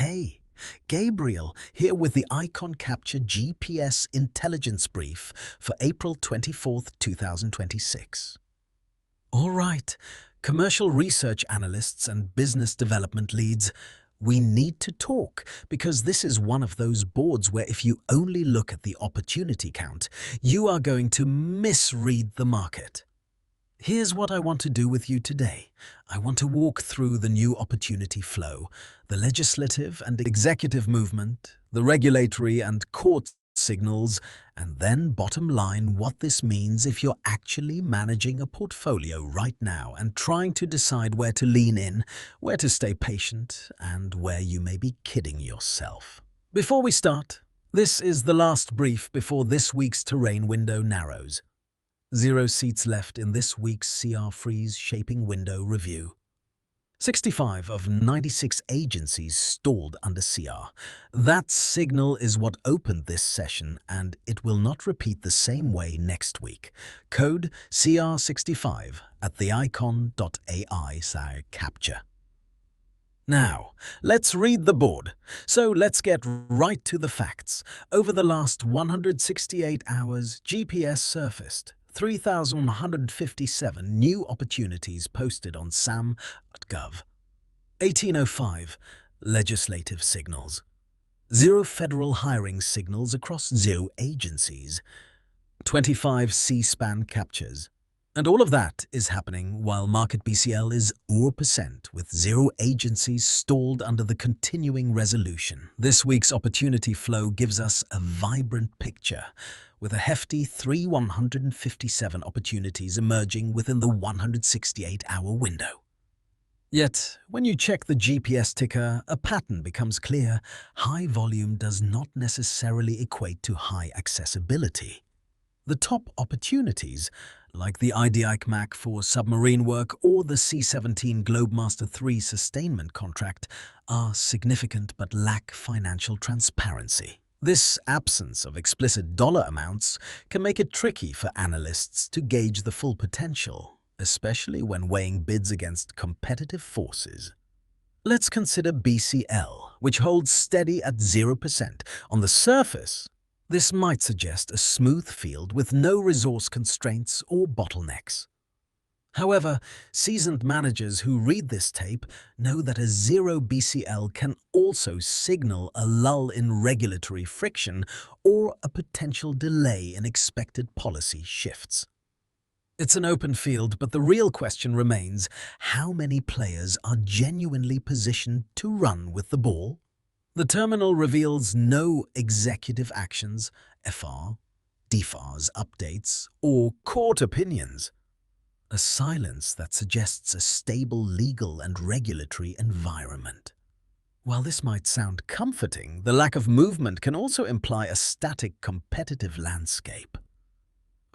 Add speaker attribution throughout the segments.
Speaker 1: Hey, Gabriel here with the Icon Capture GPS Intelligence Brief for April 24th, 2026. All right, commercial research analysts and business development leads, we need to talk because this is one of those boards where if you only look at the opportunity count, you are going to misread the market. Here's what I want to do with you today. I want to walk through the new opportunity flow, the legislative and executive movement, the regulatory and court signals, and then bottom line what this means if you're actually managing a portfolio right now and trying to decide where to lean in, where to stay patient, and where you may be kidding yourself. Before we start, this is the last brief before this week's terrain window narrows. 0 seats left in this week's CR Freeze Shaping Window Review. 65 of 96 agencies stalled under CR. That signal is what opened this session, and it will not repeat the same way next week. Code CR65 at the-icon.ai/capture. Now, let's read the board. So let's get right to the facts. Over the last 168 hours, GPS surfaced 3,157 new opportunities posted on SAM.gov. 1805 legislative signals. 0 federal hiring signals across 0 agencies. 25 C-SPAN captures. And all of that is happening while market BCL is 0% with 0 agencies stalled under the continuing resolution. This week's opportunity flow gives us a vibrant picture, with a hefty 3,157 opportunities emerging within the 168-hour window. Yet, when you check the GPS ticker, a pattern becomes clear. High volume does not necessarily equate to high accessibility. The top opportunities, like the IDIC-MAC for submarine work or the C-17 Globemaster III sustainment contract, are significant but lack financial transparency. This absence of explicit dollar amounts can make it tricky for analysts to gauge the full potential, especially when weighing bids against competitive forces. Let's consider BCL, which holds steady at 0%. On the surface, this might suggest a smooth field with no resource constraints or bottlenecks. However, seasoned managers who read this tape know that a 0 BCL can also signal a lull in regulatory friction or a potential delay in expected policy shifts. It's an open field, but the real question remains: how many players are genuinely positioned to run with the ball? The terminal reveals no executive actions, FR, DFARS updates, or court opinions. A silence that suggests a stable legal and regulatory environment. While this might sound comforting, the lack of movement can also imply a static competitive landscape.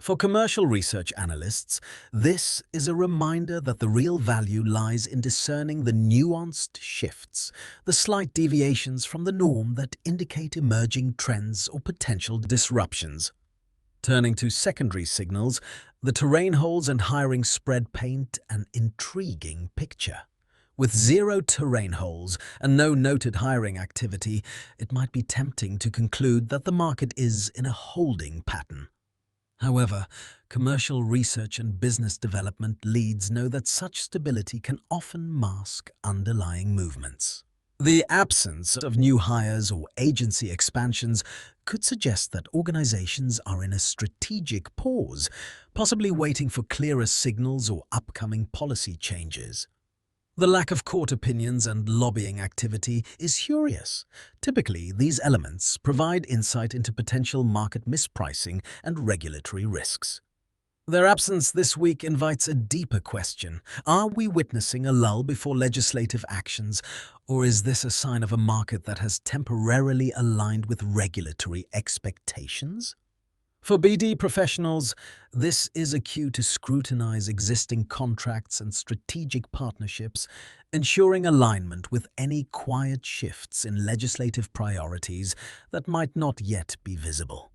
Speaker 1: For commercial research analysts, this is a reminder that the real value lies in discerning the nuanced shifts, the slight deviations from the norm that indicate emerging trends or potential disruptions. Turning to secondary signals, the terrain holes and hiring spread paint an intriguing picture. With 0 terrain holes and no noted hiring activity, it might be tempting to conclude that the market is in a holding pattern. However, commercial research and business development leads know that such stability can often mask underlying movements. The absence of new hires or agency expansions could suggest that organizations are in a strategic pause, possibly waiting for clearer signals or upcoming policy changes. The lack of court opinions and lobbying activity is curious. Typically, these elements provide insight into potential market mispricing and regulatory risks. Their absence this week invites a deeper question. Are we witnessing a lull before legislative actions, or is this a sign of a market that has temporarily aligned with regulatory expectations? For BD professionals, this is a cue to scrutinize existing contracts and strategic partnerships, ensuring alignment with any quiet shifts in legislative priorities that might not yet be visible.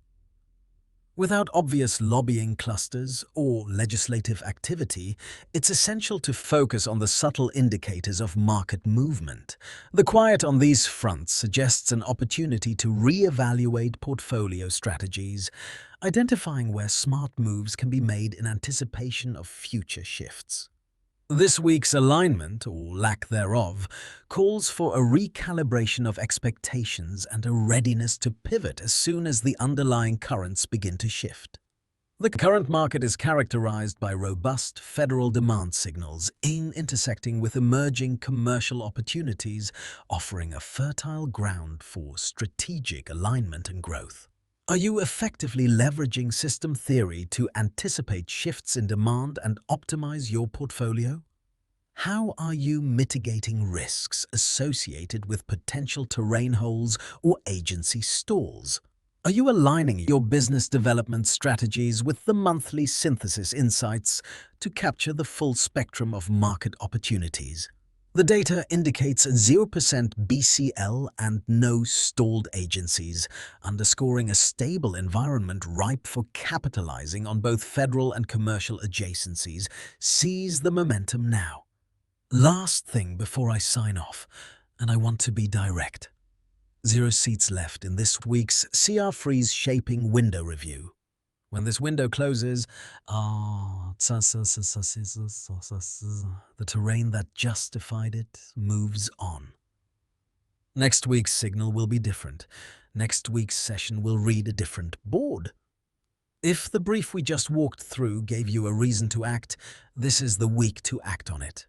Speaker 1: Without obvious lobbying clusters or legislative activity, it's essential to focus on the subtle indicators of market movement. The quiet on these fronts suggests an opportunity to re-evaluate portfolio strategies, identifying where smart moves can be made in anticipation of future shifts. This week's alignment, or lack thereof, calls for a recalibration of expectations and a readiness to pivot as soon as the underlying currents begin to shift. The current market is characterized by robust federal demand signals intersecting with emerging commercial opportunities, offering a fertile ground for strategic alignment and growth. Are you effectively leveraging system theory to anticipate shifts in demand and optimize your portfolio? How are you mitigating risks associated with potential terrain holes or agency stalls? Are you aligning your business development strategies with the monthly synthesis insights to capture the full spectrum of market opportunities? The data indicates 0% BCL and no stalled agencies, underscoring a stable environment ripe for capitalizing on both federal and commercial adjacencies. Seize the momentum now. Last thing before I sign off, and I want to be direct. 0 seats left in this week's CR Freeze Shaping Window Review. When this window closes, the terrain that justified it moves on. Next week's signal will be different. Next week's session will read a different board. If the brief we just walked through gave you a reason to act, this is the week to act on it.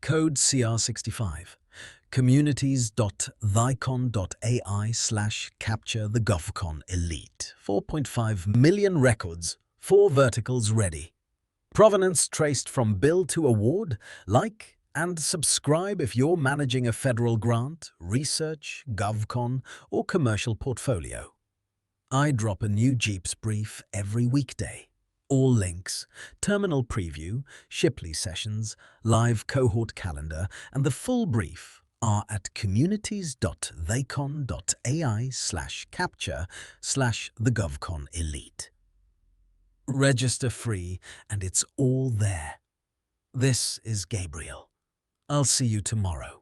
Speaker 1: Code CR65. communities.theicon.ai/capture the-govcon-elite. 4.5 million records, 4 verticals ready. Provenance traced from bill to award. Like and subscribe if you're managing a federal grant, research, GovCon, or commercial portfolio. I drop a new Jeeps brief every weekday. All links, terminal preview, Shipley sessions, live cohort calendar, and the full brief are at communities.theicon.ai/capture/the-govcon-elite. Register free, and it's all there. This is Gabriel. I'll see you tomorrow.